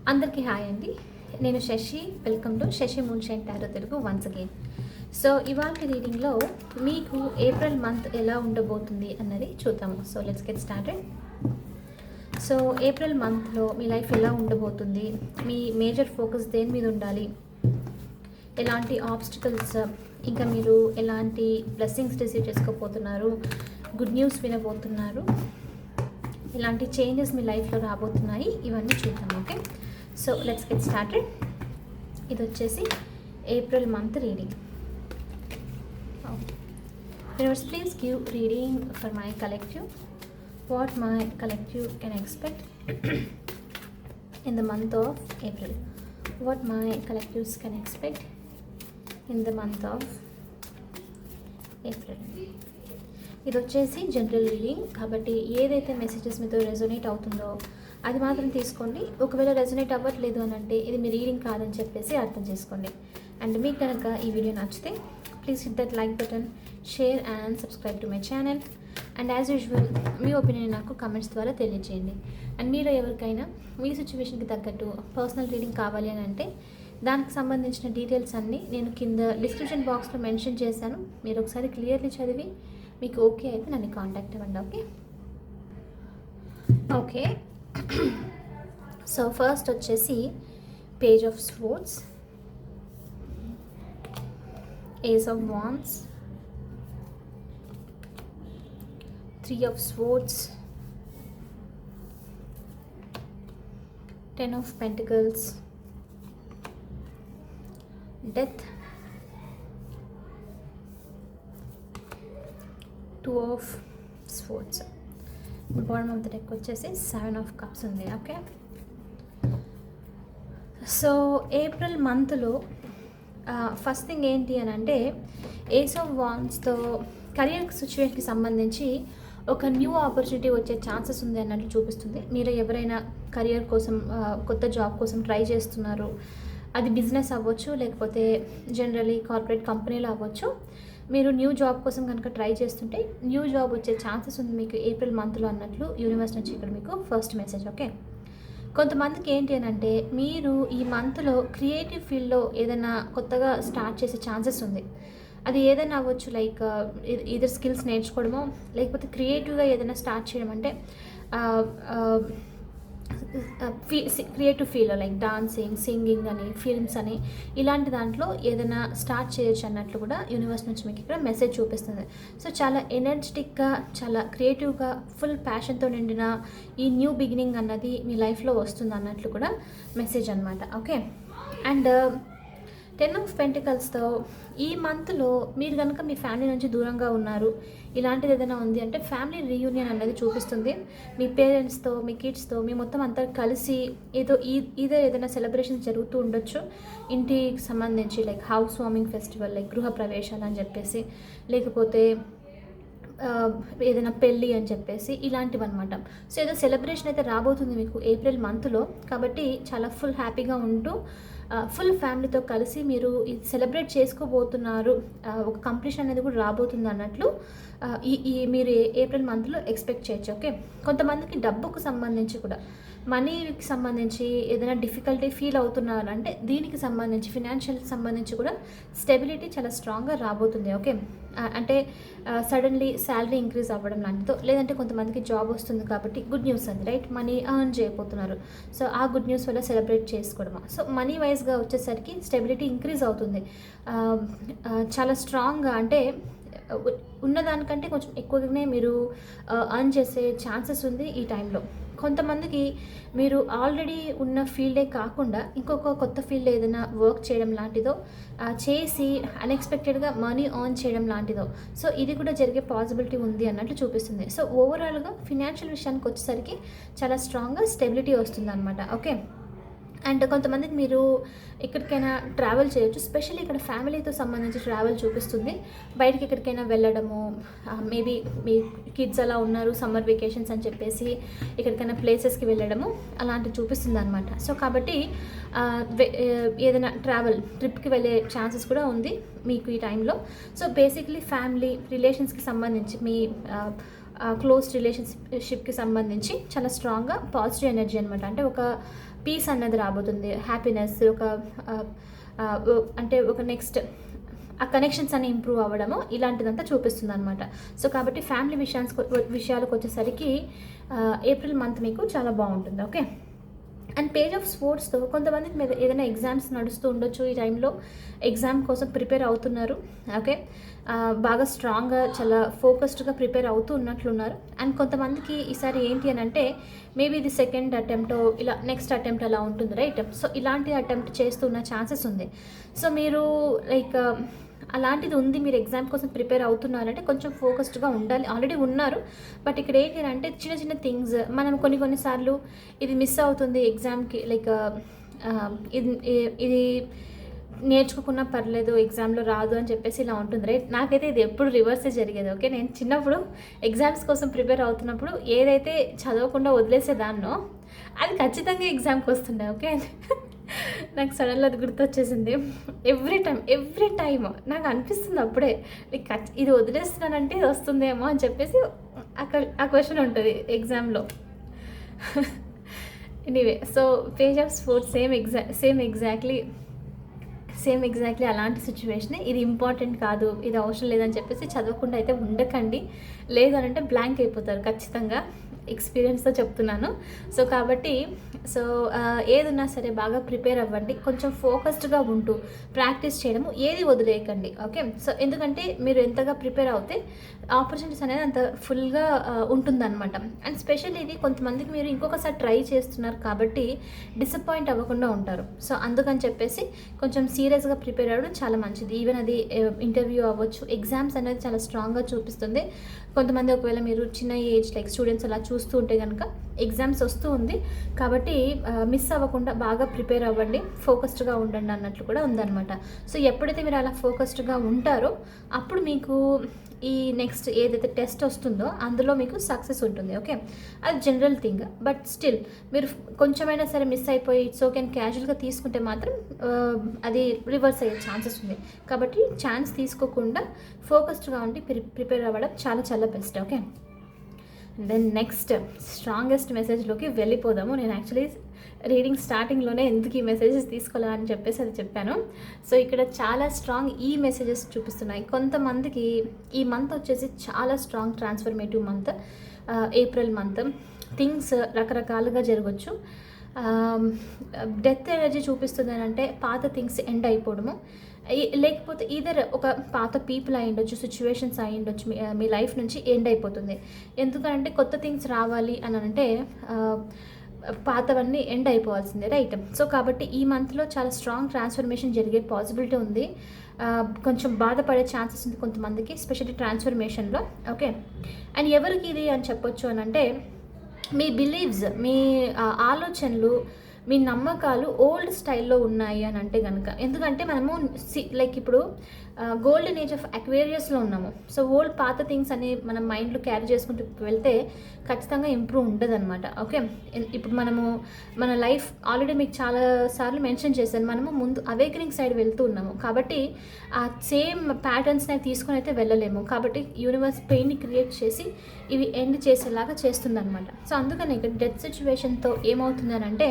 అందరికీ హాయ్ అండి. నేను Shashi. Welcome to Shashi moonshine tarot Telugu once again. So ఇవాళ రీడింగ్లో మీకు ఏప్రిల్ మంత్ ఎలా ఉండబోతుంది అన్నది చూద్దాము. So let's get started. So April మంత్లో మీ లైఫ్ ఎలా ఉండబోతుంది, మీ మేజర్ ఫోకస్ దేని మీద ఉండాలి, ఎలాంటి ఆబ్స్టికల్స్, ఇంకా మీరు ఎలాంటి బ్లెస్సింగ్స్ రిసీవ్ చేసుకోబోతున్నారు, గుడ్ న్యూస్ వినబోతున్నారు, ఎలాంటి చేంజెస్ మీ లైఫ్లో రాబోతున్నాయి, ఇవన్నీ చూద్దాం. Okay, so let's get started. ఇది వచ్చేసి April month reading. Universe, please give reading for my collective. What my collective can expect in the month of April. What my collectives can expect in the month of April. ఇది వచ్చేసి general reading కాబట్టి ఏదైతే messages మీతో resonate అవుతుందో అది మాత్రం తీసుకోండి. ఒకవేళ రెజొనేట్ అవ్వట్లేదు అని అంటే ఇది మీ రీడింగ్ కాదని చెప్పేసి అర్థం చేసుకోండి. అండ్ మీకు కనుక ఈ వీడియో నచ్చితే please hit that like button, share and subscribe to my channel. And as usual me opinion నాకు కమెంట్స్ ద్వారా తెలియజేయండి. అండ్ మీరు ఎవరికైనా మీ సిచ్యువేషన్కి తగ్గట్టు పర్సనల్ రీడింగ్ కావాలి అని అంటే దానికి సంబంధించిన డీటెయిల్స్ అన్నీ నేను కింద డిస్క్రిప్షన్ బాక్స్లో మెన్షన్ చేశాను. మీరు ఒకసారి క్లియర్లీ చదివి మీకు ఓకే అయితే నన్ను కాంటాక్ట్ అవ్వండి. ఓకే సో ఫస్ట్ వచ్చేసి page of swords, ace of wands, 3 of swords, 10 of pentacles, death, 2 of swords. Bottom of the deck వచ్చేసి 7 of cups ఉంది. ఓకే, సో ఏప్రిల్ మంత్లో ఫస్ట్ థింగ్ ఏంటి అని అంటే ఏస్ ఆఫ్ వాండ్స్తో కెరియర్ సిచ్యువేషన్కి సంబంధించి ఒక న్యూ ఆపర్చునిటీ వచ్చే ఛాన్సెస్ ఉంది అన్నట్లు చూపిస్తుంది. మీరు ఎవరైనా కెరియర్ కోసం కొత్త జాబ్ కోసం ట్రై చేస్తున్నారు, అది బిజినెస్ అవ్వచ్చు లేకపోతే జనరలీ కార్పొరేట్ కంపెనీలో అవ్వచ్చు. మీరు న్యూ జాబ్ కోసం కనుక ట్రై చేస్తుంటే న్యూ జాబ్ వచ్చే ఛాన్సెస్ ఉంది మీకు ఏప్రిల్ మంత్లో అన్నట్లు యూనివర్స్ నుంచి ఇక్కడ మీకు ఫస్ట్ మెసేజ్. ఓకే, కొంతమందికి ఏంటి అని అంటే మీరు ఈ మంత్లో క్రియేటివ్ ఫీల్డ్లో ఏదైనా కొత్తగా స్టార్ట్ చేసే ఛాన్సెస్ ఉంది. అది ఏదైనా అవ్వచ్చు, లైక్ ఇదర్ స్కిల్స్ నేర్చుకోవడమో లేకపోతే క్రియేటివ్గా ఏదైనా స్టార్ట్ చేయడం. అంటే క్రియేటివ్ ఫీల్డ్లో లైక్ డాన్సింగ్, సింగింగ్ అని, ఫిల్మ్స్ అని, ఇలాంటి దాంట్లో ఏదైనా స్టార్ట్ చేయొచ్చు అన్నట్లు కూడా యూనివర్స్ నుంచి మీకు ఇక్కడ మెసేజ్ చూపిస్తుంది. సో చాలా ఎనర్జెటిక్గా, చాలా క్రియేటివ్గా, ఫుల్ ప్యాషన్తో నిండిన ఈ న్యూ బిగినింగ్ అన్నది మీ లైఫ్లో వస్తుంది అన్నట్లు కూడా మెసేజ్ అనమాట. ఓకే, అండ్ 10 of Pentaclesతో ఈ మంత్లో మీరు కనుక మీ ఫ్యామిలీ నుంచి దూరంగా ఉన్నారు, ఇలాంటిది ఏదైనా ఉంది అంటే ఫ్యామిలీ రీయూనియన్ అనేది చూపిస్తుంది. మీ పేరెంట్స్తో, మీ కిడ్స్తో మీ మొత్తం అంతా కలిసి ఏదైనా సెలబ్రేషన్స్ జరుగుతూ ఉండొచ్చు ఇంటికి సంబంధించి, like house warming festival, like గృహ ప్రవేశాలు అని చెప్పేసి, లేకపోతే ఏదైనా పెళ్ళి అని చెప్పేసి, ఇలాంటివి అనమాట. సో ఏదో సెలబ్రేషన్ అయితే రాబోతుంది మీకు ఏప్రిల్ మంత్లో. కాబట్టి చాలా ఫుల్ హ్యాపీగా ఉంటూ ఫుల్ ఫ్యామిలీతో కలిసి మీరు ఇది సెలబ్రేట్ చేసుకోబోతున్నారు. ఒక కంప్లీషన్ అనేది కూడా రాబోతుంది అన్నట్లు ఈ మీరు ఏప్రిల్ మంత్లో ఎక్స్పెక్ట్ చేయొచ్చు. ఓకే, కొంతమందికి డబ్బుకు సంబంధించి కూడా, మనీకి సంబంధించి ఏదైనా డిఫికల్టీ ఫీల్ అవుతున్నారు అంటే దీనికి సంబంధించి, ఫినాన్షియల్కి సంబంధించి కూడా స్టెబిలిటీ చాలా స్ట్రాంగ్గా రాబోతుంది. ఓకే, అంటే సడన్లీ శాలరీ ఇంక్రీజ్ అవ్వడం లాంటిదో, లేదంటే కొంతమందికి జాబ్ వస్తుంది కాబట్టి గుడ్ న్యూస్ అది, రైట్, మనీ ఎర్న్ చేయబోతున్నారు. సో ఆ గుడ్ న్యూస్ వల్ల సెలబ్రేట్ చేసుకోవడమా. సో మనీ వైజ్గా వచ్చేసరికి స్టెబిలిటీ ఇంక్రీజ్ అవుతుంది. చాలా స్ట్రాంగ్గా, అంటే ఉన్నదానికంటే కొంచెం ఎక్కువగానే మీరు ఎర్న్ చేసే ఛాన్సెస్ ఉంది ఈ టైంలో. కొంతమందికి మీరు ఆల్రెడీ ఉన్న ఫీల్డే కాకుండా ఇంకొక కొత్త ఫీల్డ్లో ఏదైనా వర్క్ చేయడం లాంటిదో చేసి అన్ఎక్స్పెక్టెడ్గా మనీ ఎర్న్ చేయడం లాంటిదో, సో ఇది కూడా జరిగే పాసిబిలిటీ ఉంది అన్నట్లు చూపిస్తుంది. సో ఓవరాల్గా ఫినాన్షియల్ విషయానికి వచ్చేసరికి చాలా స్ట్రాంగ్గా స్టెబిలిటీ వస్తుంది అనమాట. ఓకే, అండ్ కొంతమందికి మీరు ఎక్కడికైనా ట్రావెల్ చేయొచ్చు, స్పెషల్లీ ఇక్కడ ఫ్యామిలీతో సంబంధించి ట్రావెల్ చూపిస్తుంది. బయటికి ఎక్కడికైనా వెళ్ళడము, మేబీ మీ కిడ్స్ అలా ఉన్నారు సమ్మర్ వెకేషన్స్ అని చెప్పేసి ఎక్కడికైనా ప్లేసెస్కి వెళ్ళడము అలాంటివి చూపిస్తుంది అనమాట. సో కాబట్టి ఏదైనా ట్రిప్కి వెళ్ళే ఛాన్సెస్ కూడా ఉంది మీకు ఈ టైంలో. సో బేసిక్లీ ఫ్యామిలీ రిలేషన్స్కి సంబంధించి మీ క్లోజ్ రిలేషన్షిప్కి సంబంధించి చాలా స్ట్రాంగ్గా పాజిటివ్ ఎనర్జీ అనమాట. అంటే ఒక పీస్ అన్నది రాబోతుంది, హ్యాపీనెస్, అంటే ఒక నెక్స్ట్ ఆ కనెక్షన్స్ అన్ని ఇంప్రూవ్ అవ్వడము ఇలాంటిదంతా చూపిస్తుంది అనమాట. సో కాబట్టి ఫ్యామిలీ విషయాలకు వచ్చేసరికి ఏప్రిల్ మంత్ మీకు చాలా బాగుంటుంది. ఓకే. అండ్ పేజ్ ఆఫ్ స్పోర్ట్స్తో కొంతమందికి మీరు ఏదైనా ఎగ్జామ్స్ నడుస్తూ ఉండొచ్చు, ఈ టైంలో ఎగ్జామ్ కోసం ప్రిపేర్ అవుతున్నారు. ఓకే. బాగా స్ట్రాంగ్గా చాలా ఫోకస్డ్గా ప్రిపేర్ అవుతూ ఉన్నట్లున్నారు. అండ్ కొంతమందికి ఈసారి ఏంటి అని అంటే మేబీ ఇది సెకండ్ అటెంప్ట్, ఇలా నెక్స్ట్ అటెంప్ట్ అలా ఉంటుంది, రైట్? సో ఇలాంటి అటెంప్ట్ చేస్తున్న ఛాన్సెస్ ఉంది. సో మీరు లైక్ అలాంటిది ఉంది, మీరు ఎగ్జామ్ కోసం ప్రిపేర్ అవుతున్నారంటే కొంచెం ఫోకస్డ్గా ఉండాలి. ఆల్రెడీ ఉన్నారు, బట్ ఇక్కడ ఏంటి అంటే చిన్న చిన్న థింగ్స్ మనం కొన్నిసార్లు ఇది మిస్ అవుతుంది ఎగ్జామ్కి, లైక్ ఇది నేర్చుకోకున్నా పర్లేదు ఎగ్జామ్లో రాదు అని చెప్పేసి ఇలా ఉంటుంది, రైట్? నాకైతే ఇది ఎప్పుడు రివర్సే జరిగేది. ఓకే. నేను చిన్నప్పుడు ఎగ్జామ్స్ కోసం ప్రిపేర్ అవుతున్నప్పుడు ఏదైతే చదవకుండా వదిలేసేదాన్నో అది ఖచ్చితంగా ఎగ్జామ్కి వస్తుండే. ఓకే. నాకు సడన్గా అది గుర్తొచ్చేసింది. ఎవ్రీ టైమ్ నాకు అనిపిస్తుంది అప్పుడే, లైక్ ఇది వదిలేస్తున్నానంటే ఇది వస్తుందేమో అని చెప్పేసి ఆ క్వశ్చన్ ఉంటుంది ఎగ్జామ్లో. Anyway, so page of sports same exactly అలాంటి సిచ్యువేషనే. ఇది ఇంపార్టెంట్ కాదు, ఇది అవసరం లేదని చెప్పేసి చదవకుండా అయితే ఉండకండి. లేదనంటే బ్లాంక్ అయిపోతారు ఖచ్చితంగా, ఎక్స్పీరియన్స్తో చెప్తున్నాను. సో కాబట్టి ఏదున్నా సరే బాగా ప్రిపేర్ అవ్వండి, కొంచెం ఫోకస్డ్గా ఉంటూ ప్రాక్టీస్ చేయడము ఏది వదిలేయకండి. ఓకే. సో ఎందుకంటే మీరు ఎంతగా ప్రిపేర్ అవుతే ఆపర్చునిటీస్ అనేది అంత ఫుల్గా ఉంటుందన్నమాట. అండ్ స్పెషల్లీ ఇది కొంతమందికి మీరు ఇంకొకసారి ట్రై చేస్తున్నారు కాబట్టి డిసప్పాయింట్ అవ్వకుండా ఉంటారు. సో అందుకని చెప్పేసి కొంచెం సీరియస్గా ప్రిపేర్ అవ్వడం చాలా మంచిది. ఈవెన్ అది ఇంటర్వ్యూ అవ్వచ్చు, ఎగ్జామ్స్ అనేది చాలా స్ట్రాంగ్గా చూపిస్తుంది. కొంతమంది ఒకవేళ మీరు చిన్న ఏజ్ లైక్ స్టూడెంట్స్ అలా చూస్తూ ఉంటే కనుక ఎగ్జామ్స్ వస్తూ ఉంది కాబట్టి మిస్ అవ్వకుండా బాగా ప్రిపేర్ అవ్వండి, ఫోకస్డ్గా ఉండండి అన్నట్లు కూడా ఉందన్నమాట. సో ఎప్పుడైతే మీరు అలా ఫోకస్డ్గా ఉంటారో అప్పుడు మీకు ఈ నెక్స్ట్ ఏదైతే టెస్ట్ వస్తుందో అందులో మీకు సక్సెస్ ఉంటుంది. ఓకే. అది జనరల్ థింగ్, బట్ స్టిల్ మీరు కొంచెమైనా సరే మిస్ అయిపోయి ఇట్స్ ఓకే అని క్యాజువల్గా తీసుకుంటే మాత్రం అది రివర్స్ అయ్యే ఛాన్సెస్ ఉంది. కాబట్టి ఛాన్స్ తీసుకోకుండా ఫోకస్డ్గా ఉండి ప్రిపేర్ అవ్వడం చాలా చాలా best. Okay. Then next strongest మెసేజ్లోకి వెళ్ళిపోదాము. నేను యాక్చువల్లీ రీడింగ్ స్టార్టింగ్లోనే ఎందుకు ఈ మెసేజెస్ తీసుకోవాలని చెప్పేసి అది చెప్పాను. సో ఇక్కడ చాలా స్ట్రాంగ్ ఈ మెసేజెస్ చూపిస్తున్నాయి. కొంతమందికి ఈ మంత్ వచ్చేసి చాలా strong transformative month, April month. Things రకరకాలుగా జరగచ్చు. డెత్ ఎనర్జీ చూపిస్తుంది అని అంటే పాత థింగ్స్ ఎండ్ అయిపోవడము, లేకపోతే ఈధర్ ఒక పాత పీపుల్ అయి ఉండొచ్చు, సిచ్యువేషన్స్ అయి ఉండొచ్చు, మీ లైఫ్ నుంచి ఎండ్ అయిపోతుంది. ఎందుకంటే కొత్త థింగ్స్ రావాలి అని అంటే పాతవన్నీ ఎండ్ అయిపోవాల్సిందే, రైట్? సో కాబట్టి ఈ మంత్లో చాలా స్ట్రాంగ్ ట్రాన్స్ఫర్మేషన్ జరిగే పాసిబిలిటీ ఉంది. కొంచెం బాధపడే ఛాన్సెస్ ఉంది కొంతమందికి, ఎస్పెషల్లీ ట్రాన్స్ఫర్మేషన్లో. ఓకే. అండ్ ఎవరికి ఇది అని చెప్పొచ్చు అని అంటే మీ బిలీవ్స్, మీ ఆలోచనలు, మీ నమ్మకాలు ఓల్డ్ స్టైల్లో ఉన్నాయి అని అంటే కనుక. ఎందుకంటే మనము లైక్ ఇప్పుడు గోల్డెన్ ఏజ్ ఆఫ్ అక్వేరియస్లో ఉన్నాము. సో ఓల్డ్ పాత థింగ్స్ అనే మనం మైండ్లో క్యారీ చేసుకుంటూ వెళ్తే ఖచ్చితంగా ఇంప్రూవ్ ఉండదు అనమాట. ఓకే. ఇప్పుడు మన లైఫ్ ఆల్రెడీ మీకు చాలాసార్లు మెన్షన్ చేశాను, మనము ముందు అవేకనింగ్ సైడ్ వెళ్తూ ఉన్నాము కాబట్టి ఆ సేమ్ ప్యాటర్న్స్ని తీసుకొని అయితే వెళ్ళలేము. కాబట్టి యూనివర్స్ పెయిన్ని క్రియేట్ చేసి ఇవి ఎండ్ చేసేలాగా చేస్తుందన్నమాట. సో అందుకని ఇక్కడ డెత్ సిచ్యువేషన్తో ఏమవుతుంది అని అంటే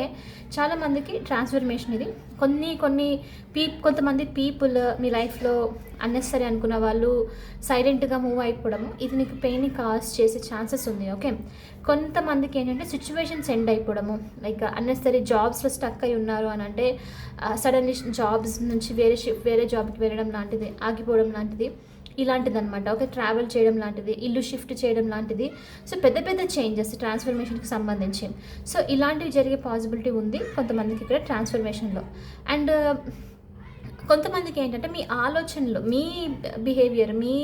చాలామందికి ట్రాన్స్ఫర్మేషన్ ఇది. కొంతమంది పీపుల్ మీ లైఫ్లో అన్నెసరీ అనుకున్న వాళ్ళు సైలెంట్గా మూవ్ అయిపోవడము, ఇది నీకు పెయిన్ కాజ్ చేసే ఛాన్సెస్ ఉంది. ఓకే. కొంతమందికి ఏంటంటే సిచ్యువేషన్స్ ఎండ్ అయిపోవడము, లైక్ అన్నెసరీ జాబ్స్లో స్టక్ అయి ఉన్నారు అని అంటే సడన్లీ జాబ్స్ నుంచి వేరే జాబ్కి వెళ్ళడం లాంటిది, ఆగిపోవడం లాంటిది, ఇలాంటిది అనమాట. ఓకే. ట్రావెల్ చేయడం లాంటిది, ఇల్లు షిఫ్ట్ చేయడం లాంటిది. సో పెద్ద పెద్ద చేంజెస్ ట్రాన్స్ఫర్మేషన్కి సంబంధించి. సో ఇలాంటివి జరిగే పాసిబిలిటీ ఉంది కొంతమందికి ఇక్కడ ట్రాన్స్ఫర్మేషన్లో. అండ్ కొంతమందికి ఏంటంటే మీ ఆలోచనలు, మీ బిహేవియర్, మీ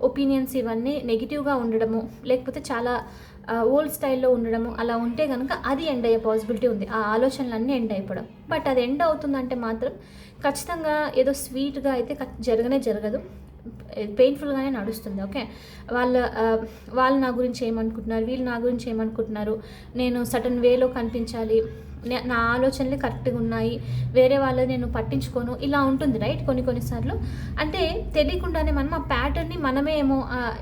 ఒపీనియన్స్ ఇవన్నీ నెగిటివ్గా ఉండడము, లేకపోతే చాలా ఓల్డ్ స్టైల్లో ఉండడము అలా ఉంటే కనుక అది ఎండ్ అయ్యే పాసిబిలిటీ ఉంది. ఆ ఆలోచనలన్నీ ఎండ్ అయిపోవడం. బట్ అది ఎండ్ అవుతుందంటే మాత్రం ఖచ్చితంగా ఏదో స్వీట్గా అయితే జరగదు, పెయిన్ఫుల్గానే నడుస్తుంది. ఓకే. వాళ్ళు నా గురించి ఏమనుకుంటున్నారు, వీళ్ళు నా గురించి ఏమనుకుంటున్నారు, నేను సడన్ వేలో కనిపించాలి, నా ఆలోచనలు కరెక్ట్గా ఉన్నాయి, వేరే వాళ్ళని నేను పట్టించుకోను, ఇలా ఉంటుంది రైట్. కొన్నిసార్లు అంటే తెలియకుండానే మనం ఆ ప్యాటర్న్ని మనమే ఏమో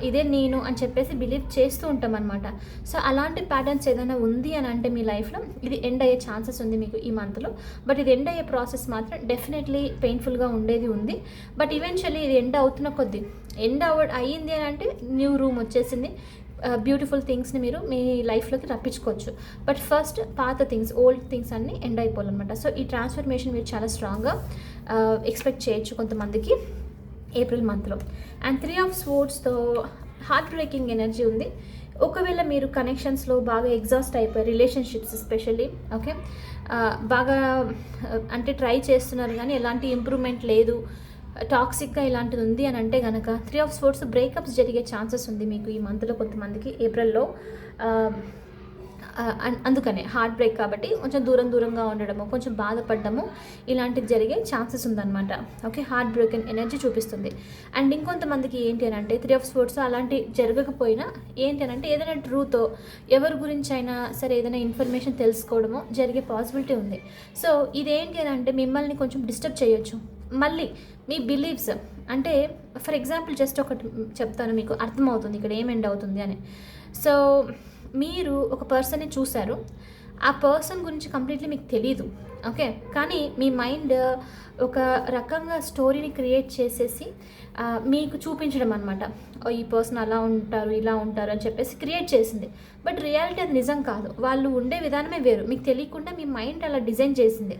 ఇదే నేను అని చెప్పేసి బిలీవ్ చేస్తూ ఉంటాం అనమాట. సో అలాంటి ప్యాటర్న్స్ ఏదైనా ఉంది అని అంటే మీ లైఫ్లో ఇది ఎండ్ అయ్యే ఛాన్సెస్ ఉంది మీకు ఈ మంత్లో. బట్ ఇది ఎండ్ అయ్యే ప్రాసెస్ మాత్రం డెఫినెట్లీ పెయిన్ఫుల్గా ఉండేది ఉంది. బట్ ఈవెన్చువల్లీ ఇది ఎండ్ అవుతున్న కొద్దీ అయ్యింది అని అంటే న్యూ రూమ్ వచ్చేసింది, బ్యూటిఫుల్ థింగ్స్ని మీరు మీ లైఫ్లోకి రప్పించుకోవచ్చు. బట్ ఫస్ట్ పాత థింగ్స్, ఓల్డ్ థింగ్స్ అన్నీ ఎండ్ అయిపోవాలన్నమాట. సో ఈ ట్రాన్స్ఫర్మేషన్ మీరు చాలా స్ట్రాంగ్గా ఎక్స్పెక్ట్ చేయొచ్చు కొంతమందికి ఏప్రిల్ మంత్లో. అండ్ 3 of Swordsతో హార్ట్ బ్రేకింగ్ ఎనర్జీ ఉంది. ఒకవేళ మీరు కనెక్షన్స్లో బాగా ఎగ్జాస్ట్ అయిపోయారు, రిలేషన్షిప్స్ ఎస్పెషల్లీ, ఓకే, బాగా అంటే ట్రై చేస్తున్నారు కానీ ఎలాంటి ఇంప్రూవ్మెంట్ లేదు, టాక్సిక్గా ఇలాంటిది ఉంది అని అంటే కనుక 3 of Swords బ్రేకప్స్ జరిగే ఛాన్సెస్ ఉంది మీకు ఈ మంత్లో కొంతమందికి ఏప్రిల్లో. అందుకనే హార్ట్ బ్రేక్ కాబట్టి కొంచెం దూరంగా ఉండడము, కొంచెం బాధపడము, ఇలాంటివి జరిగే ఛాన్సెస్ ఉందన్నమాట. ఓకే, హార్ట్ బ్రేక్ ఎనర్జీ చూపిస్తుంది. అండ్ ఇంకొంతమందికి ఏంటి అని అంటే 3 of Swords అలాంటి జరగకపోయినా ఏంటి అని అంటే ఏదైనా ట్రూతో ఎవరి గురించి అయినా సరే ఏదైనా ఇన్ఫర్మేషన్ తెలుసుకోవడము జరిగే పాసిబిలిటీ ఉంది. సో ఇదేంటి అని అంటే మిమ్మల్ని కొంచెం డిస్టర్బ్ చేయొచ్చు. మళ్ళీ మీ బిలీవ్స్ అంటే ఫర్ ఎగ్జాంపుల్ జస్ట్ ఒకటి చెప్తాను, మీకు అర్థమవుతుంది ఇక్కడ ఏం ఎండ్ అవుతుంది అని. సో మీరు ఒక పర్సన్ని చూశారు, ఆ పర్సన్ గురించి కంప్లీట్లీ మీకు తెలీదు, ఓకే, కానీ మీ మైండ్ ఒక రకంగా స్టోరీని క్రియేట్ చేసేసి మీకు చూపించడం అనమాట. ఈ పర్సన్ అలా ఉంటారు, ఇలా ఉంటారు అని చెప్పేసి క్రియేట్ చేసింది. బట్ రియాలిటీ అది నిజం కాదు, వాళ్ళు ఉండే విధానమే వేరు, మీకు తెలియకుండా మీ మైండ్ అలా డిజైన్ చేసింది.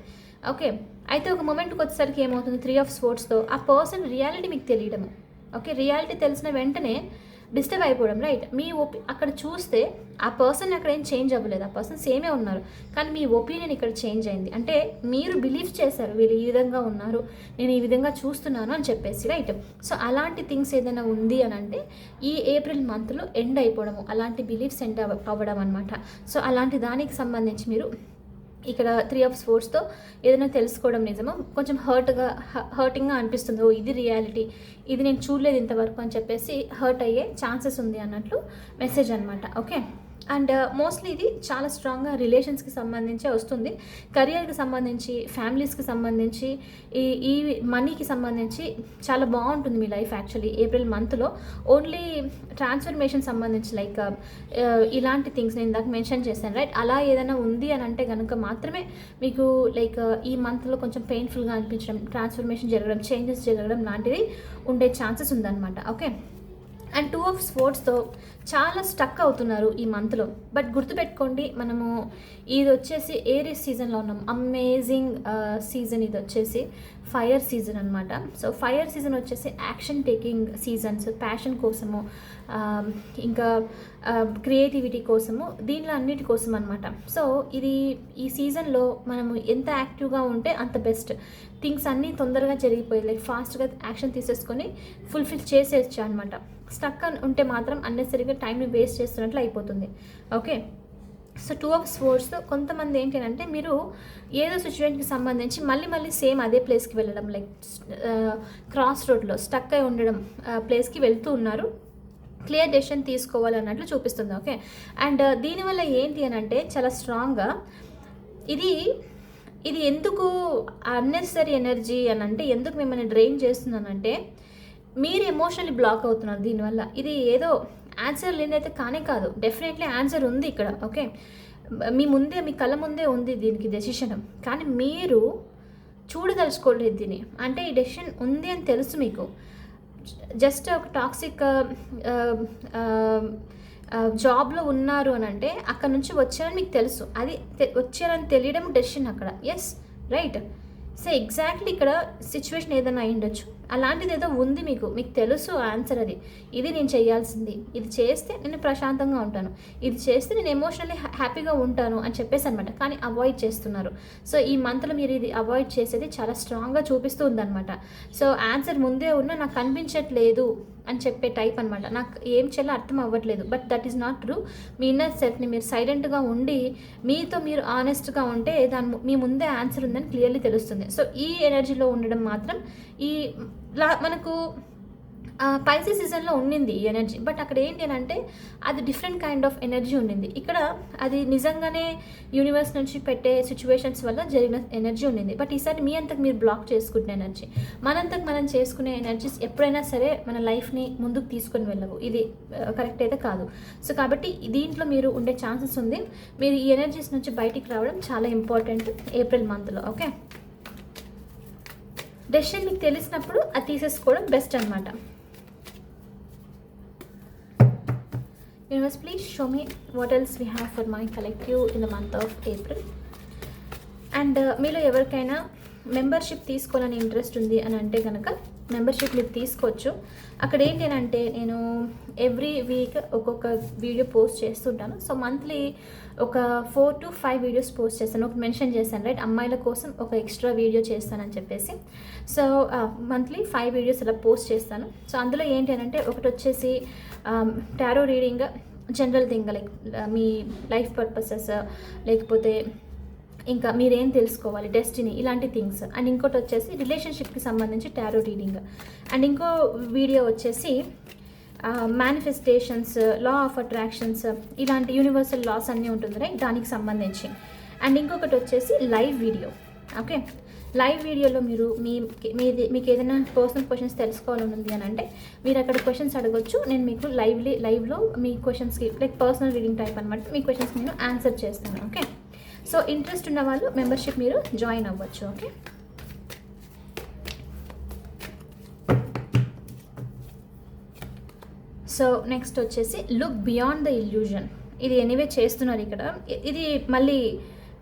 ఓకే, అయితే ఒక మూమెంట్కి వచ్చేసరికి ఏమవుతుంది 3 of Swordsతో ఆ పర్సన్ రియాలిటీ మీకు తెలియడము. ఓకే, రియాలిటీ తెలిసిన వెంటనే డిస్టర్బ్ అయిపోవడం, రైట్. మీ అక్కడ చూస్తే ఆ పర్సన్ అక్కడ ఏం చేంజ్ అవ్వలేదు, ఆ పర్సన్ సేమే ఉన్నారు, కానీ మీ ఒపీనియన్ ఇక్కడ చేంజ్ అయింది. అంటే మీరు బిలీవ్ చేశారు వీళ్ళు ఈ విధంగా ఉన్నారు, నేను ఈ విధంగా చూస్తున్నాను అని చెప్పేసి, రైట్. సో అలాంటి థింగ్స్ ఏదైనా ఉంది అని అంటే ఈ ఏప్రిల్ మంత్లో ఎండ్ అయిపోవడము, అలాంటి బిలీఫ్స్ ఎండ్ అవ్వడం అనమాట. సో అలాంటి దానికి సంబంధించి మీరు ఇక్కడ 3 of Swordsతో ఏదైనా తెలుసుకోవడం నిజమో కొంచెం హర్టింగ్గా అనిపిస్తుంది, ఓ ఇది రియాలిటీ, ఇది నేను చూడలేదు ఇంతవరకు అని చెప్పేసి హర్ట్ అయ్యే ఛాన్సెస్ ఉంది అన్నట్లు మెసేజ్ అనమాట. ఓకే, అండ్ మోస్ట్లీ ఇది చాలా స్ట్రాంగ్గా రిలేషన్స్కి సంబంధించి వస్తుంది, కెరియర్కి సంబంధించి, ఫ్యామిలీస్కి సంబంధించి, ఈ మనీకి సంబంధించి చాలా బాగుంటుంది మీ లైఫ్ యాక్చువల్లీ ఏప్రిల్ మంత్లో. ఓన్లీ ట్రాన్స్ఫర్మేషన్ సంబంధించి లైక్ ఇలాంటి థింగ్స్ నేను ఇందాక మెన్షన్ చేశాను, రైట్. అలా ఏదైనా ఉంది అని అంటే కనుక మాత్రమే మీకు లైక్ ఈ మంత్లో కొంచెం పెయిన్ఫుల్గా అనిపించడం, ట్రాన్స్ఫర్మేషన్ జరగడం, చేంజెస్ జరగడం లాంటివి ఉండే ఛాన్సెస్ ఉందన్నమాట. ఓకే, అండ్ 2 of Swordsతో చాలా స్టక్ అవుతున్నారు ఈ మంత్లో. బట్ గుర్తుపెట్టుకోండి, మనము ఇది వచ్చేసి ఏరియస్ సీజన్లో ఉన్నాం, అమేజింగ్ సీజన్ ఇది వచ్చేసి ఫైర్ సీజన్ అనమాట. సో ఫైర్ సీజన్ వచ్చేసి యాక్షన్ టేకింగ్ సీజన్స్, ప్యాషన్ కోసము, ఇంకా క్రియేటివిటీ కోసము, దీనిలో అన్నిటి కోసం అనమాట. సో ఈ సీజన్లో మనము ఎంత యాక్టివ్గా ఉంటే అంత బెస్ట్. థింగ్స్ అన్నీ తొందరగా జరిగిపోయి లైక్ ఫాస్ట్గా యాక్షన్ తీసేసుకొని ఫుల్ఫిల్ చేసేయచ్చు అనమాట. స్టక్ ఉంటే మాత్రం అన్నెసరీగా టైంని వేస్ట్ చేస్తున్నట్లు అయిపోతుంది. ఓకే, సో 2 of Swordsతో కొంతమంది ఏంటి అంటే మీరు ఏదో సిచ్యువేషన్కి సంబంధించి మళ్ళీ సేమ్ అదే ప్లేస్కి వెళ్ళడం, లైక్ క్రాస్ రోడ్లో స్టక్ అయి ఉండడం ప్లేస్కి వెళ్తూ ఉన్నారు, క్లియర్ డెసిషన్ తీసుకోవాలన్నట్లు చూపిస్తుంది. ఓకే, అండ్ దీనివల్ల ఏంటి అని అంటే చాలా స్ట్రాంగ్గా ఇది ఎందుకు అన్నెసరీ ఎనర్జీ అని అంటే ఎందుకు మిమ్మల్ని డ్రైన్ చేస్తున్నానంటే మీరు ఎమోషనల్లీ బ్లాక్ అవుతున్నారు దీనివల్ల. ఇది ఏదో ఆన్సర్ లేనైతే కానే కాదు, డెఫినెట్లీ ఆన్సర్ ఉంది ఇక్కడ. ఓకే, మీ కళ్ళ ముందే ఉంది దీనికి డెసిషన్, కానీ మీరు చూడదలుచుకోలేదు దీన్ని. అంటే ఈ డెసిషన్ ఉంది అని తెలుసు మీకు, జస్ట్ ఒక టాక్సిక్ జాబ్లో ఉన్నారు అని అంటే అక్కడ నుంచి వచ్చారని మీకు తెలుసు, అది వచ్చారని తెలియడం డెసిషన్ అక్కడ. Yes, right. సో ఎగ్జాక్ట్లీ ఇక్కడ సిచ్యువేషన్ ఏదైనా అయి ఉండొచ్చు, అలాంటిది ఏదో ఉంది మీకు తెలుసు ఆన్సర్ అది. ఇది నేను చేయాల్సింది, ఇది చేస్తే నేను ప్రశాంతంగా ఉంటాను, ఇది చేస్తే నేను ఎమోషనల్లీ హ్యాపీగా ఉంటాను అని చెప్పేసి అనమాట. కానీ అవాయిడ్ చేస్తున్నారు. సో ఈ మంత్లో మీరు ఇది అవాయిడ్ చేసేది చాలా స్ట్రాంగ్గా చూపిస్తూ ఉందన్నమాట. సో ఆన్సర్ ముందే ఉన్నా నాకు కనిపించట్లేదు అని చెప్పే టైప్ అనమాట, నాకు ఏం చేయాలో అర్థం అవ్వట్లేదు. But that is not true. మీ ఇన్నర్ సెల్ఫ్ని మీరు సైలెంట్గా ఉండి మీతో మీరు ఆనెస్ట్గా ఉంటే మీ ముందే ఆన్సర్ ఉందని క్లియర్లీ తెలుస్తుంది. సో ఈ ఎనర్జీలో ఉండడం మాత్రం మనకు పైసీ సీజన్లో ఉండింది ఈ ఎనర్జీ, బట్ అక్కడ ఏంటి అని అంటే అది డిఫరెంట్ కైండ్ ఆఫ్ ఎనర్జీ ఉండింది. ఇక్కడ అది నిజంగానే యూనివర్స్ నుంచి పెట్టే సిచ్యువేషన్స్ వల్ల జరిగిన ఎనర్జీ ఉండింది. బట్ ఈసారి మీ అంతకు మీరు బ్లాక్ చేసుకుంటున్న ఎనర్జీ, మనంతకు మనం చేసుకునే ఎనర్జీస్ ఎప్పుడైనా సరే మన లైఫ్ని ముందుకు తీసుకొని వెళ్ళవు. ఇది కరెక్ట్ అయితే కాదు. సో కాబట్టి దీంట్లో మీరు ఉండే ఛాన్సెస్ ఉంది. మీరు ఈ ఎనర్జీస్ నుంచి బయటికి రావడం చాలా ఇంపార్టెంట్ ఏప్రిల్ మంత్లో. ఓకే, డెసిషన్ మీకు తెలిసినప్పుడు అది తీసేసుకోవడం బెస్ట్ అనమాట. Universe, please show me what else we have for my collective in the month of April. And మీలో ఎవరికైనా మెంబర్షిప్ తీసుకోవాలని ఇంట్రెస్ట్ ఉంది అని అంటే కనుక మెంబర్షిప్ మీరు తీసుకోవచ్చు. అక్కడ ఏంటి అని అంటే నేను ఎవ్రీ వీక్ ఒక్కొక్క వీడియో పోస్ట్ చేస్తుంటాను. సో మంత్లీ ఒక 4 to 5 వీడియోస్ పోస్ట్ చేస్తాను. ఒక మెన్షన్ చేశాను రైట్, అమ్మాయిల కోసం ఒక ఎక్స్ట్రా వీడియో చేస్తానని చెప్పేసి. సో మంత్లీ 5 వీడియోస్ అలా పోస్ట్ చేస్తాను. సో అందులో ఏంటి అని అంటే ఒకటి వచ్చేసి tarot reading, general thing like మీ లైఫ్ పర్పసెస్, లేకపోతే ఇంకా మీరేం తెలుసుకోవాలి, డెస్టినీ, ఇలాంటి థింగ్స్. అండ్ ఇంకోటి వచ్చేసి రిలేషన్షిప్కి సంబంధించి టారో రీడింగ్. అండ్ ఇంకో వీడియో వచ్చేసి మేనిఫెస్టేషన్స్, లా ఆఫ్ అట్రాక్షన్స్, ఇలాంటి యూనివర్సల్ లాస్ అన్నీ ఉంటుంది రైట్, దానికి సంబంధించి. అండ్ ఇంకొకటి వచ్చేసి లైవ్ వీడియో. ఓకే, లైవ్ వీడియోలో మీరు మీకు ఏదైనా పర్సనల్ క్వశ్చన్స్ తెలుసుకోవాలని ఉంది అని అంటే మీరు అక్కడ క్వశ్చన్స్ అడగొచ్చు. నేను మీకు లైవ్లో మీ క్వశ్చన్స్కి లైక్ పర్సనల్ రీడింగ్ టైప్ అనమాట, మీ క్వశ్చన్స్కి నేను ఆన్సర్ చేస్తాను. ఓకే, సో ఇంట్రెస్ట్ ఉన్న వాళ్ళు మెంబర్షిప్ మీరు జాయిన్ అవ్వచ్చు. ఓకే, సో నెక్స్ట్ వచ్చేసి లుక్ బియాండ్ ద ఇల్యూజన్. ఇది ఎనీవే చేస్తున్నారు ఇక్కడ. ఇది మళ్ళీ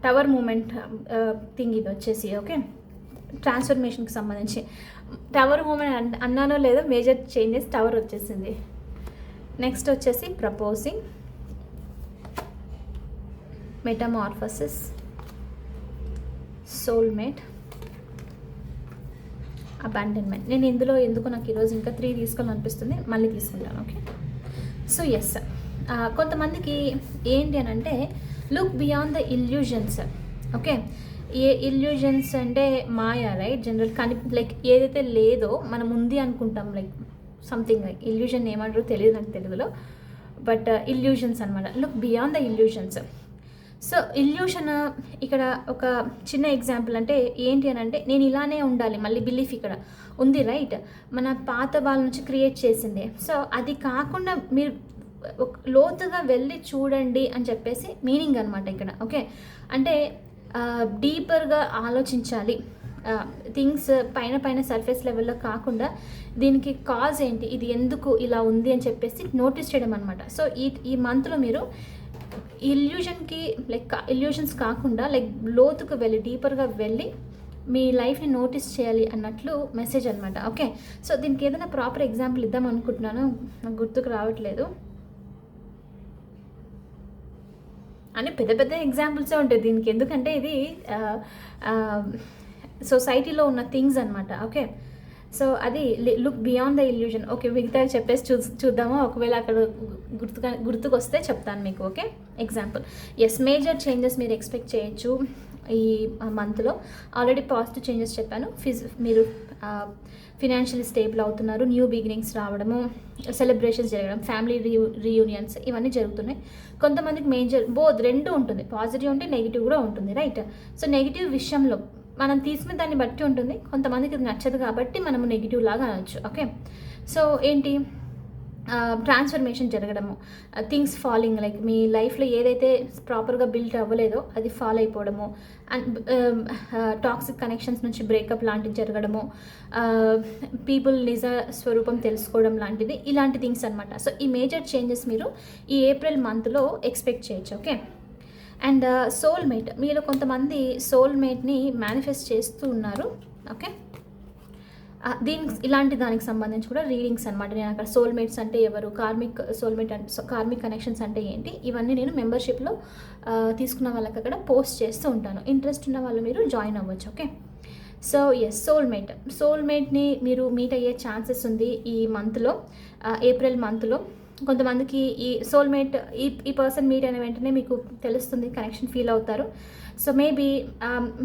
టవర్ మూమెంట్ థింగ్ ఇది వచ్చేసి. ఓకే, ట్రాన్స్ఫర్మేషన్కి సంబంధించి టవర్ మూమెంట్ అన్నానో లేదో మేజర్ చేంజెస్ టవర్ వచ్చేసింది. నెక్స్ట్ వచ్చేసి ప్రపోజింగ్, మెటమార్ఫసిస్, సోల్మేట్, అబాండన్మెంట్. నేను ఇందులో ఎందుకు నాకు ఈరోజు ఇంకా 3 తీసుకోవాలనిపిస్తుంది, మళ్ళీ తీసుకుంటాను. ఓకే, సో ఎస్, కొంతమందికి ఏంటి అని అంటే look beyond the illusions. Okay, A illusions అంటే మాయా రైట్, జనరల్ కానీ లైక్ ఏదైతే లేదో మనం ఉంది అనుకుంటాం, లైక్ సంథింగ్ లైక్ ఇల్యూజన్ ఏమంటారో తెలియదు నాకు తెలుగులో, బట్ ఇల్యూజన్స్ అనమాట. Look beyond the illusions. So illusion ఇక్కడ ఒక చిన్న ఎగ్జాంపుల్ అంటే ఏంటి అని అంటే నేను ఇలానే ఉండాలి, మళ్ళీ బిలీఫ్ ఇక్కడ ఉంది రైట్, మన పాత వాళ్ళ నుంచి క్రియేట్ చేసింది. సో అది కాకుండా మీరు లోతుగా వెళ్ళి చూడండి అని చెప్పేసి మీనింగ్ అనమాట ఇక్కడ. ఓకే, అంటే డీపర్గా ఆలోచించాలి, థింగ్స్ పైన సర్ఫేస్ లెవెల్లో కాకుండా దీనికి కాజ్ ఏంటి, ఇది ఎందుకు ఇలా ఉంది అని చెప్పేసి నోటీస్ చేయడం అనమాట. సో ఈ మంత్లో మీరు ఇల్యూజన్కి లైక్ ఇల్యూషన్స్ కాకుండా లైక్ లోతుకు వెళ్ళి డీపర్గా వెళ్ళి మీ లైఫ్ని నోటీస్ చేయాలి అన్నట్లు మెసేజ్ అనమాట. ఓకే, సో దీనికి ఏదైనా ప్రాపర్ ఎగ్జాంపుల్ ఇద్దాం అనుకుంటున్నాను, నాకు గుర్తుకు రావట్లేదు. అని పెద్ద పెద్ద ఎగ్జాంపుల్సే ఉంటాయి దీనికి, ఎందుకంటే ఇది సొసైటీలో ఉన్న థింగ్స్ అనమాట. ఓకే, సో అది look beyond the illusion. Okay, మిగతా చెప్పేసి చూద్దామా, ఒకవేళ అక్కడ గుర్తుకొస్తే చెప్తాను మీకు. Okay, example yes, major changes మీరు ఎక్స్పెక్ట్ చేయొచ్చు ఈ మంత్లో. ఆల్రెడీ పాజిటివ్ చేంజెస్ చెప్పాను. మీరు ఫినాన్షియలీ స్టేబుల్ అవుతున్నారు, న్యూ బిగినింగ్స్ రావడము, సెలబ్రేషన్స్ జరగడం, ఫ్యామిలీ రీయూనియన్స్ ఇవన్నీ జరుగుతున్నాయి. కొంతమందికి మేజర్ బోత్ రెండు ఉంటుంది, పాజిటివ్ ఉంటే నెగిటివ్ కూడా ఉంటుంది రైట్. సో నెగిటివ్ విషయంలో మనం తీసుకునే దాన్ని బట్టి ఉంటుంది, కొంతమందికి ఇది నచ్చదు కాబట్టి మనము నెగిటివ్ లాగా అనొచ్చు. ఓకే, సో ఏంటి ట్రాన్స్ఫర్మేషన్ జరగడము, థింగ్స్ ఫాలింగ్ లైక్ మీ లైఫ్లో ఏదైతే ప్రాపర్గా బిల్డ్ అవ్వలేదో అది ఫాల్ అయిపోవడము, అండ్ టాక్సిక్ కనెక్షన్స్ నుంచి బ్రేకప్ లాంటివి జరగడము, పీపుల్ నిజ స్వరూపం తెలుసుకోవడం లాంటిది, ఇలాంటి థింగ్స్ అనమాట. సో ఈ మేజర్ చేంజెస్ మీరు ఈ ఏప్రిల్ మంత్లో ఎక్స్పెక్ట్ చేయొచ్చు. ఓకే, అండ్ సోల్మేట్, మీలో కొంతమంది సోల్మేట్ని మేనిఫెస్ట్ చేస్తూ ఉన్నారు. ఓకే, ఇలాంటి దానికి సంబంధించి కూడా రీడింగ్స్ అనమాట. నేను అక్కడ సోల్మేట్స్ అంటే ఎవరు, కార్మిక్ సోల్మేట్ అంటే కార్మిక్ కనెక్షన్స్ అంటే ఏంటి, ఇవన్నీ నేను మెంబర్షిప్లో తీసుకున్న వాళ్ళకి అక్కడ పోస్ట్ చేస్తూ ఉంటాను. ఇంట్రెస్ట్ ఉన్న వాళ్ళు మీరు జాయిన్ అవ్వచ్చు. ఓకే, సో ఎస్, సోల్మేట్ని మీరు మీట్ అయ్యే ఛాన్సెస్ ఉంది ఈ మంత్లో, ఏప్రిల్ మంత్లో. కొంతమందికి ఈ సోల్మేట్ ఈ పర్సన్ మీట్ అయిన వెంటనే మీకు తెలుస్తుంది, కనెక్షన్ ఫీల్ అవుతారు. సో మేబీ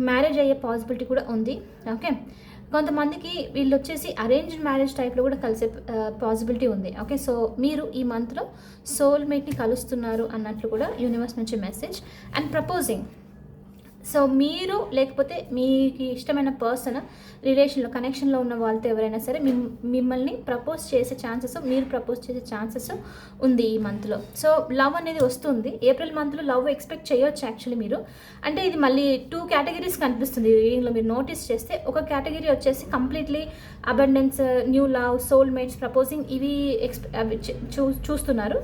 మ్యారేజ్ అయ్యే పాసిబిలిటీ కూడా ఉంది. ఓకే, కొంతమందికి వీళ్ళు వచ్చేసి అరేంజ్డ్ మ్యారేజ్ టైప్లో కూడా కలిసే పాసిబిలిటీ ఉంది. ఓకే, సో మీరు ఈ మంత్లో సోల్మేట్ని కలుస్తున్నారు అన్నట్లు కూడా యూనివర్స్ నుంచి మెసేజ్. అండ్ ప్రపోజింగ్, సో మీరు లేకపోతే మీకు ఇష్టమైన పర్సన్ రిలేషన్లో కనెక్షన్లో ఉన్న వాళ్ళతో ఎవరైనా సరే మిమ్మల్ని ప్రపోజ్ చేసే ఛాన్సెస్, మీరు ప్రపోజ్ చేసే ఛాన్సెస్ ఉంది ఈ మంత్లో. సో లవ్ అనేది వస్తుంది. ఏప్రిల్ మంత్లో లవ్ ఎక్స్పెక్ట్ చేయొచ్చు యాక్చువల్లీ మీరు. అంటే ఇది మళ్ళీ 2 కేటగిరీస్ కనిపిస్తుంది రీడింగ్లో మీరు నోటీస్ చేస్తే. ఒక కేటగిరీ వచ్చేసి completely abundance, new love, soulmates, proposing ఇవి చూస్తున్నారు.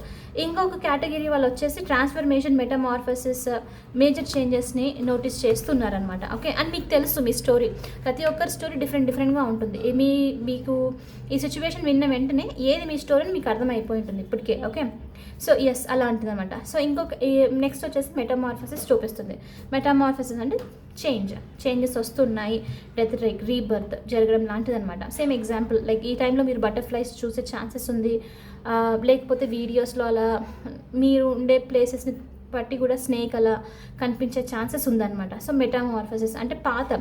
ఇంకొక కేటగిరీ వాళ్ళు వచ్చేసి ట్రాన్స్ఫర్మేషన్, మెటమార్ఫసిస్, మేజర్ చేంజెస్ని నోటీస్ చేస్తున్నారనమాట. ఓకే, అండ్ మీకు తెలుసు మీ స్టోరీ, ప్రతి ఒక్కరి స్టోరీ డిఫరెంట్గా ఉంటుంది. మీకు ఈ సిచ్యువేషన్ విన్న వెంటనే ఏది మీ స్టోరీని మీకు అర్థమైపోయి ఉంటుంది ఇప్పటికే. ఓకే, సో ఎస్ అలాంటిది అనమాట. సో ఇంకొక నెక్స్ట్ వచ్చేసి మెటమార్ఫసిస్ చూపిస్తుంది. మెటమార్ఫసిస్ అంటే చేంజెస్ వస్తున్నాయి, డెత్, రీబర్త్ జరగడం లాంటిది అనమాట. సేమ్ ఎగ్జాంపుల్ లైక్ ఈ టైంలో మీరు బటర్ఫ్లైస్ చూసే ఛాన్సెస్ ఉంది, లేకపోతే వీడియోస్లో అలా మీరు ఉండే ప్లేసెస్ని బట్టి కూడా స్నేక్ అలా కనిపించే ఛాన్సెస్ ఉందన్నమాట. సో మెటామార్ఫసిస్ అంటే పాత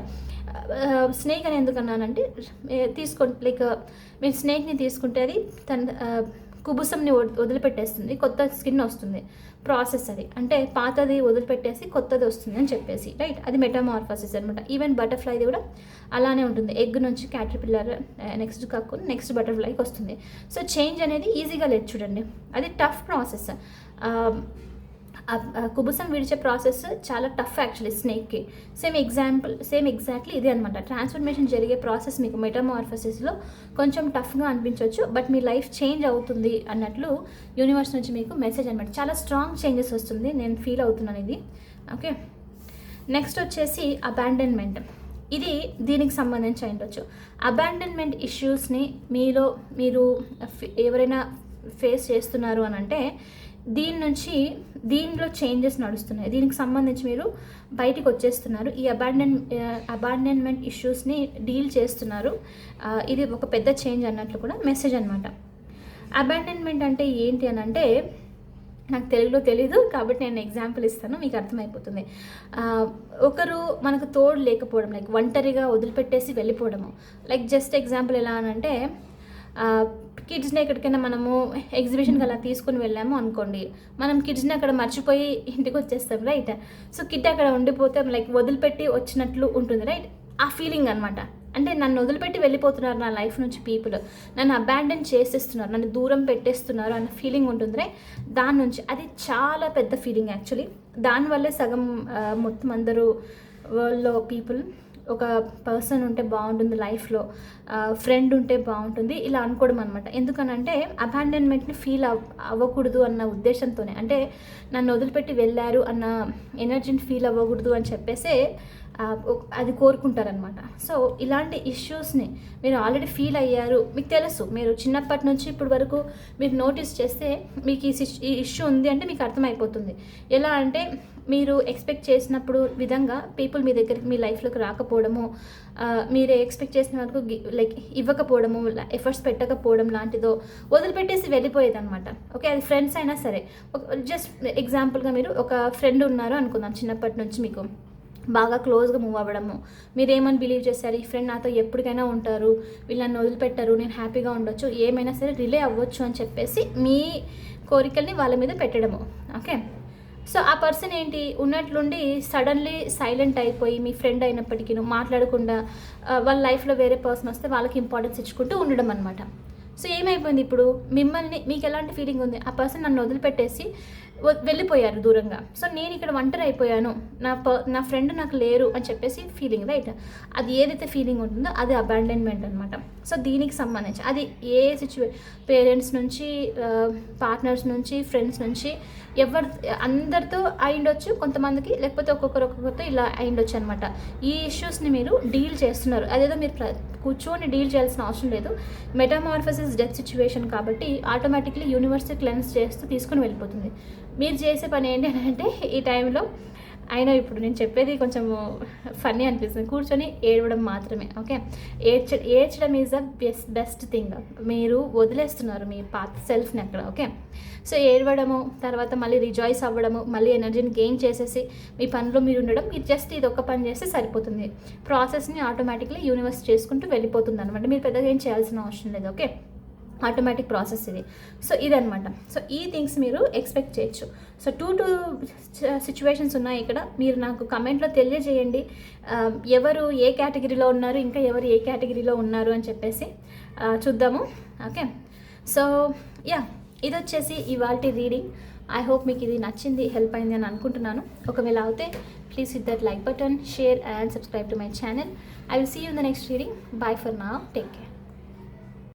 స్నేక్ అని ఎందుకన్నానంటే తీసుకోండి, లైక్ మీరు స్నేక్ని తీసుకుంటే అది తన కుబుసంని వదిలిపెట్టేస్తుంది, కొత్త స్కిన్ వస్తుంది, ప్రాసెస్ అది. అంటే పాతది వదిలిపెట్టేసి కొత్తది వస్తుంది అని చెప్పేసి, రైట్? అది మెటామార్ఫసిస్ అనమాట. ఈవెన్ బటర్ఫ్లైది కూడా అలానే ఉంటుంది. ఎగ్ నుంచి క్యాటర్పిల్లర్, నెక్స్ట్ కక్కు, నెక్స్ట్ బటర్ఫ్లైకి వస్తుంది. సో చేంజ్ అనేది ఈజీగా లేదు చూడండి, అది టఫ్ ప్రాసెస్. కుబుసం విడిచే ప్రాసెస్ చాలా టఫ్ యాక్చువల్లీ స్నేక్కి. సేమ్ ఎగ్జాక్ట్లీ ఇది అనమాట. ట్రాన్స్ఫర్మేషన్ జరిగే ప్రాసెస్ మీకు మెటామార్ఫసిస్లో కొంచెం టఫ్గా అనిపించవచ్చు, బట్ మీ లైఫ్ చేంజ్ అవుతుంది అన్నట్లు యూనివర్స్ నుంచి మీకు మెసేజ్ అనమాట. చాలా స్ట్రాంగ్ చేంజెస్ వస్తుంది, నేను ఫీల్ అవుతున్నాను ఇది. ఓకే, నెక్స్ట్ వచ్చేసి అబాండన్మెంట్. ఇది దీనికి సంబంధించి ఉండొచ్చు. అబాండన్మెంట్ ఇష్యూస్ని మీరు ఎవరైనా ఫేస్ చేస్తున్నారు అని అంటే దీనిలో చేంజెస్ నడుస్తున్నాయి, దీనికి సంబంధించి మీరు బయటికి వచ్చేస్తున్నారు, ఈ అబాండన్మెంట్ ఇష్యూస్ని డీల్ చేస్తున్నారు. ఇది ఒక పెద్ద చేంజ్ అన్నట్లు కూడా మెసేజ్ అనమాట. అబాండన్మెంట్ అంటే ఏంటి అని అంటే నాకు తెలుగులో తెలీదు కాబట్టి నేను ఎగ్జాంపుల్ ఇస్తాను, మీకు అర్థమైపోతుంది. ఒకరు మనకు తోడు లేకపోవడం, లైక్ ఒంటరిగా వదిలిపెట్టేసి వెళ్ళిపోవడము. లైక్ జస్ట్ ఎగ్జాంపుల్ ఎలా అనంటే కిడ్స్ని ఎక్కడికైనా మనము ఎగ్జిబిషన్కి అలా తీసుకుని వెళ్ళాము అనుకోండి, మనం కిడ్స్ని అక్కడ మర్చిపోయి ఇంటికి వచ్చేస్తాం, రైట్? సో కిడ్ అక్కడ ఉండిపోతే లైక్ వదిలిపెట్టి వచ్చినట్లు ఉంటుంది, రైట్? ఆ ఫీలింగ్ అనమాట. అంటే నన్ను వదిలిపెట్టి వెళ్ళిపోతున్నారు నా లైఫ్ నుంచి పీపుల్, నన్ను అబాండన్ చేసేస్తున్నారు, నన్ను దూరం పెట్టేస్తున్నారు అన్న ఫీలింగ్ ఉంటుంది, రైట్? దాని నుంచి అది చాలా పెద్ద ఫీలింగ్ యాక్చువల్లీ. దానివల్లే సగం మొత్తం అందరూ వరల్డ్లో పీపుల్ ఒక పర్సన్ ఉంటే బాగుంటుంది లైఫ్లో, ఫ్రెండ్ ఉంటే బాగుంటుంది ఇలా అనుకోవడం అనమాట. ఎందుకనంటే అబాండన్మెంట్ని ఫీల్ అవ్వకూడదు అన్న ఉద్దేశంతోనే, అంటే నన్ను వదిలిపెట్టి వెళ్ళారు అన్న ఎనర్జీని ఫీల్ అవ్వకూడదు అని చెప్పేసే అది కోరుకుంటారనమాట. సో ఇలాంటి ఇష్యూస్ని మీరు ఆల్రెడీ ఫీల్ అయ్యారు, మీకు తెలుసు, మీరు చిన్నప్పటి నుంచి ఇప్పటి వరకు మీరు నోటీస్ చేస్తే మీకు ఈ ఇష్యూ ఉంది అంటే మీకు అర్థమైపోతుంది. ఎలా అంటే మీరు ఎక్స్పెక్ట్ చేసినప్పుడు విధంగా పీపుల్ మీ దగ్గరికి మీ లైఫ్లోకి రాకపోవడము, మీరు ఎక్స్పెక్ట్ చేసిన వరకు లైక్ ఇవ్వకపోవడము, ఎఫర్ట్స్ పెట్టకపోవడం లాంటిదో వదిలిపెట్టేసి వెళ్ళిపోయేది అనమాట. ఓకే, అది ఫ్రెండ్స్ అయినా సరే. జస్ట్ ఎగ్జాంపుల్గా మీరు ఒక ఫ్రెండ్ ఉన్నారు అనుకుందాం, చిన్నప్పటి నుంచి మీకు బాగా క్లోజ్గా మూవ్ అవ్వడము, మీరేమని బిలీవ్ చేశారు, ఈ ఫ్రెండ్ నాతో ఎప్పటికైనా ఉంటారు, వీళ్ళని వదిలిపెట్టారు, నేను హ్యాపీగా ఉండొచ్చు, ఏమైనా సరే రిలే అవ్వచ్చు అని చెప్పేసి మీ కోరికల్ని వాళ్ళ మీద పెట్టడము. ఓకే, సో ఆ పర్సన్ ఏంటి ఉన్నట్లుండి సడన్లీ సైలెంట్ అయిపోయి మీ ఫ్రెండ్ అయినప్పటికీ మాట్లాడకుండా వాళ్ళ లైఫ్లో వేరే పర్సన్ వస్తే వాళ్ళకి ఇంపార్టెన్స్ ఇచ్చుకుంటూ ఉండడం అనమాట. సో ఏమైపోయింది ఇప్పుడు మీకు ఎలాంటి ఫీలింగ్ ఉంది, ఆ పర్సన్ నన్ను వదిలిపెట్టేసి వెళ్ళిపోయారు దూరంగా, సో నేను ఇక్కడ ఒంటరి అయిపోయాను, నా ఫ్రెండ్ నాకు లేరు అని చెప్పేసి ఫీలింగ్, రైట్? అది ఏదైతే ఫీలింగ్ ఉంటుందో అది అబాండన్మెంట్ అనమాట. సో దీనికి సంబంధించి అది ఏ పేరెంట్స్ నుంచి, పార్ట్నర్స్ నుంచి, ఫ్రెండ్స్ నుంచి, అందరితో అయిండొచ్చు కొంతమందికి, లేకపోతే ఒక్కొక్కరితో ఇలా అయిండొచ్చు అనమాట. ఈ ఇష్యూస్ని మీరు డీల్ చేస్తున్నారు, అదేదో మీరు కూర్చొని డీల్ చేయాల్సిన అవసరం లేదు. మెటామార్ఫసిస్ డెత్ సిచ్యువేషన్ కాబట్టి ఆటోమేటిక్లీ యూనివర్స్ క్లెన్స్ చేస్తూ తీసుకుని వెళ్ళిపోతుంది. మీరు చేసే పని ఏంటి అంటే ఈ టైంలో అయినా ఇప్పుడు నేను చెప్పేది కొంచెం ఫన్నీ అనిపిస్తుంది, కూర్చొని ఏడవడం మాత్రమే. ఓకే, ఏడ్చడం ఈజ్ ద బెస్ట్ థింగ్. మీరు వదిలేస్తున్నారు మీ పాత సెల్ఫ్ని అక్కడ. ఓకే, సో ఏడవడము, తర్వాత మళ్ళీ రిజాయిస్ అవ్వడము, మళ్ళీ ఎనర్జీని గెయిన్ చేసేసి మీ పనిలో మీరు ఉండడం, మీరు జస్ట్ ఇది ఒక్క పని చేస్తే సరిపోతుంది. ప్రాసెస్ని ఆటోమేటిక్లీ యూనివర్స్ చేసుకుంటూ వెళ్ళిపోతుంది అనమాట. మీరు పెద్దగా ఏం చేయాల్సిన అవసరం లేదు. ఓకే, ఆటోమేటిక్ ప్రాసెస్ ఇది. సో ఇదనమాట. సో ఈ థింగ్స్ మీరు ఎక్స్పెక్ట్ చేయొచ్చు. సో టూ సిచ్యువేషన్స్ ఉన్నాయి ఇక్కడ. మీరు నాకు కమెంట్లో తెలియజేయండి ఎవరు ఏ కేటగిరీలో ఉన్నారు, ఇంకా ఎవరు ఏ కేటగిరీలో ఉన్నారు అని చెప్పేసి చూద్దాము. ఓకే, సో యా, ఇది వచ్చేసి ఇవాల్టి రీడింగ్. ఐ హోప్ మీకు ఇది నచ్చింది, హెల్ప్ అయింది అని అనుకుంటున్నాను. ఒకవేళ అయితే please hit that like button, share and subscribe to my channel. I will see you in the next reading. Bye for now. Take care.